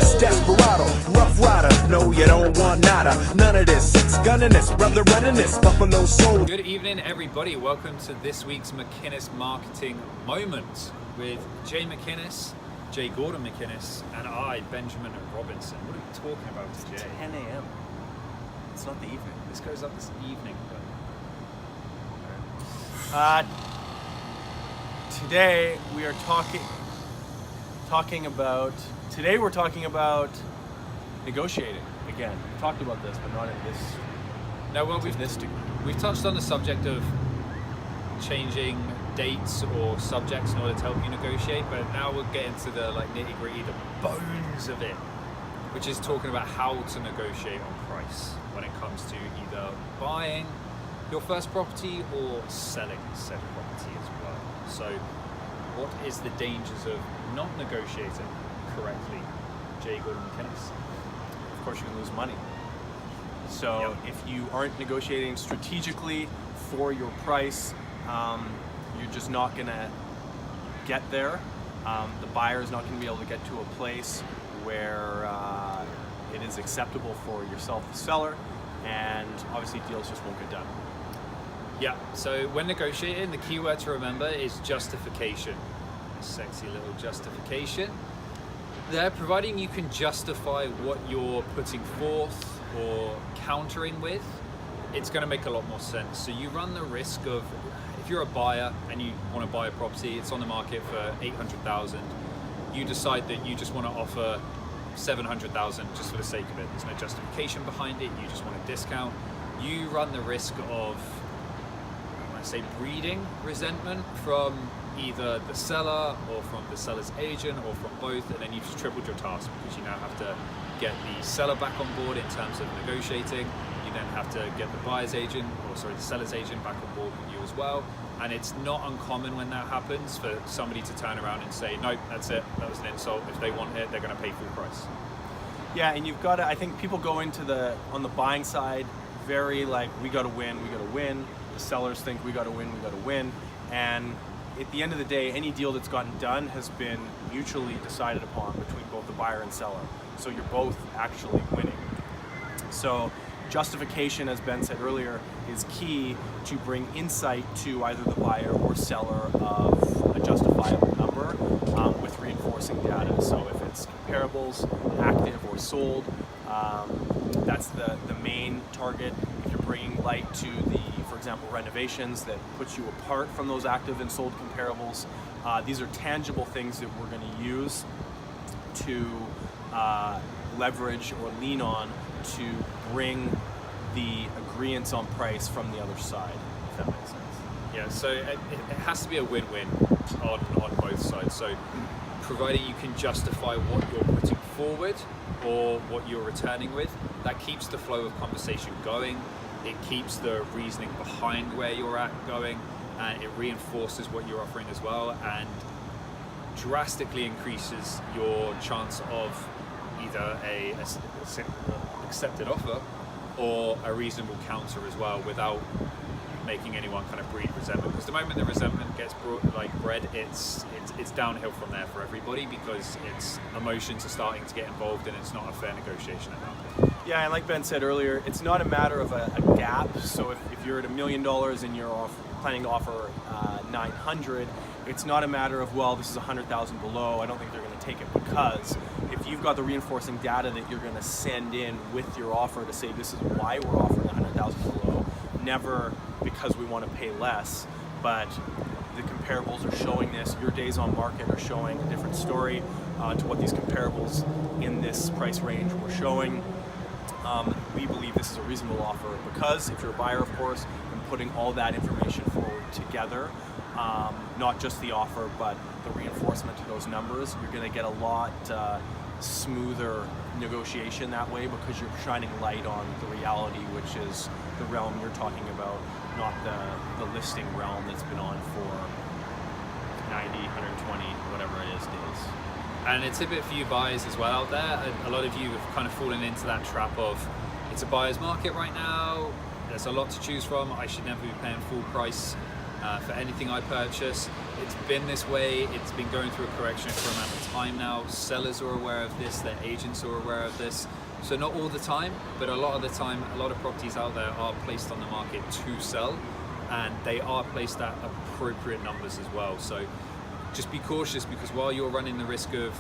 this desperado, rough rider. No, you don't want nada, none of this. Six gunning this, brother running this, Buffalo Soul. Good evening, everybody. Welcome to this week's McInnes Marketing Moment with Jay McInnes, Jay Gordon McInnes, and I, Benjamin Robinson. What are we talking about today? 10 a.m. It's not the evening. This goes up this evening. Today we are talking about negotiating again. We talked about this, but not in this. No, well, we've touched on the subject of changing dates or subjects in order to help you negotiate, but now we'll get into the nitty-gritty, the bones of it, which is talking about how to negotiate on price when it comes to either buying your first property or selling said property as well. So what is the dangers of not negotiating correctly, Jay Gordon McInnes? Of course, you can lose money. So if you aren't negotiating strategically for your price, you're just not gonna get there. The buyer is not gonna be able to get to a place where it is acceptable for yourself, the seller, and obviously deals just won't get done. Yeah, so when negotiating, the key word to remember is justification. A sexy little justification. There, providing you can justify what you're putting forth or countering with, it's going to make a lot more sense. So you run the risk of, if you're a buyer and you want to buy a property, it's on the market for $800,000, you decide that you just want to offer $700,000 just for the sake of it. There's no justification behind it, you just want a discount. You run the risk of, say, breeding resentment from either the seller or from the seller's agent or from both, and then you've just tripled your task because you now have to get the seller back on board in terms of negotiating. You then have to get the buyer's agent, the seller's agent back on board with you as well. And it's not uncommon when that happens for somebody to turn around and say, nope, that's it, that was an insult. If they want it, they're going to pay full price. Yeah, and you've got to, I think people go into on the buying side very we got to win. The sellers think we got to win. And at the end of the day, any deal that's gotten done has been mutually decided upon between both the buyer and seller. So you're both actually winning. So justification, as Ben said earlier, is key to bring insight to either the buyer or seller of a justifiable number with reinforcing data. So if it's comparables, active or sold, that's the main target. If you're bringing light to for example, renovations that puts you apart from those active and sold comparables, these are tangible things that we're going to use to leverage or lean on to bring the agreements on price from the other side, if that makes sense. Yeah, so it has to be a win-win on both sides. So provided you can justify what you're putting forward or what you're returning with, that keeps the flow of conversation going. It keeps the reasoning behind where you're at going, and it reinforces what you're offering as well, and drastically increases your chance of either a accepted offer or a reasonable counter as well, without making anyone kind of breed resentment. Because the moment the resentment gets bred, it's downhill from there for everybody, because emotions are starting to get involved, and it's not a fair negotiation at that point. Yeah, and like Ben said earlier, it's not a matter of a gap. So if you're at $1 million and you're planning to offer 900, it's not a matter of, well, this is 100,000 below, I don't think they're going to take it, because if you've got the reinforcing data that you're going to send in with your offer to say this is why we're offering 100,000 below, never because we want to pay less, but the comparables are showing this, your days on market are showing a different story to what these comparables in this price range were showing. We believe this is a reasonable offer because if you're a buyer, of course, and putting all that information forward together, not just the offer, but the reinforcement to those numbers, you're going to get a lot smoother negotiation that way, because you're shining light on the reality, which is the realm you're talking about, not the listing realm that's been on for 90, 120, whatever it is days. And it's a bit for you buyers as well out there. A lot of you have kind of fallen into that trap of, it's a buyer's market right now, there's a lot to choose from, I should never be paying full price. for anything I purchase. It's been this way, it's been going through a correction for an amount of time now. Sellers are aware of this, their agents are aware of this. So not all the time, but a lot of the time, a lot of properties out there are placed on the market to sell, and they are placed at appropriate numbers as well. So just be cautious, because while you're running the risk of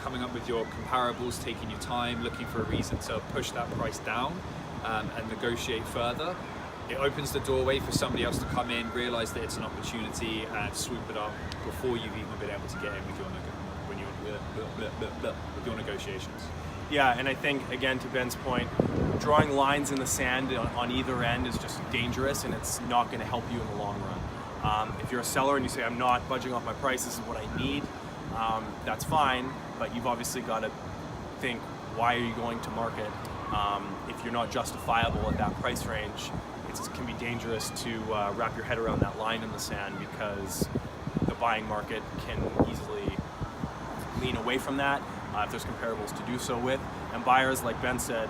coming up with your comparables, taking your time, looking for a reason to push that price down and negotiate further, it opens the doorway for somebody else to come in, realize that it's an opportunity, and swoop it up before you've even been able to get in with your negotiations. Yeah, and I think, again, to Ben's point, drawing lines in the sand on either end is just dangerous, and it's not going to help you in the long run. If you're a seller and you say, I'm not budging off my price, this is what I need, that's fine, but you've obviously got to think, why are you going to market? If you're not justifiable at that price range, it can be dangerous to wrap your head around that line in the sand, because the buying market can easily lean away from that if there's comparables to do so with. And buyers, like Ben said,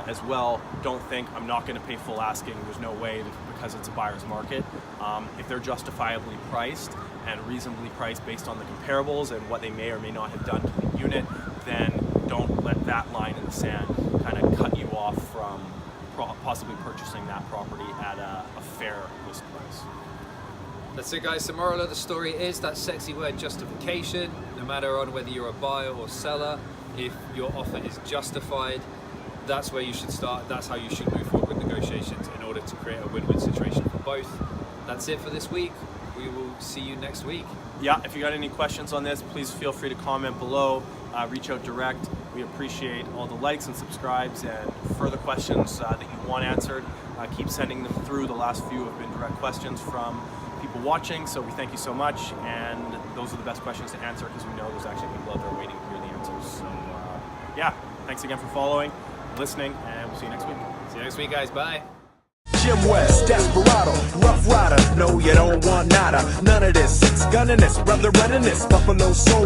as well, don't think, I'm not going to pay full asking, there's no way, because it's a buyer's market. If they're justifiably priced and reasonably priced based on the comparables and what they may or may not have done to the unit, then don't let that line in the sand kind of cut you off from possibly purchasing that property at a fair list price. That's it, guys. The moral of the story is that sexy word, justification. No matter on whether you're a buyer or seller, if your offer is justified, that's where you should start. That's how you should move forward with negotiations in order to create a win-win situation for both. That's it for this week. We will see you next week. Yeah, if you got any questions on this, please feel free to comment below. Reach out direct. We appreciate all the likes and subscribes, and further questions that you want answered, keep sending them through. The last few have been direct questions from people watching, so we thank you so much, and those are the best questions to answer, because we know there's actually people out there waiting to hear the answers. So yeah, thanks again for following, listening, and we'll see you next week. See you next week, guys. Bye. Jim West, Desperado, Rough Rider. No, you don't want nada. None of this. Six gunning this, brother running this. Buffalo Soul.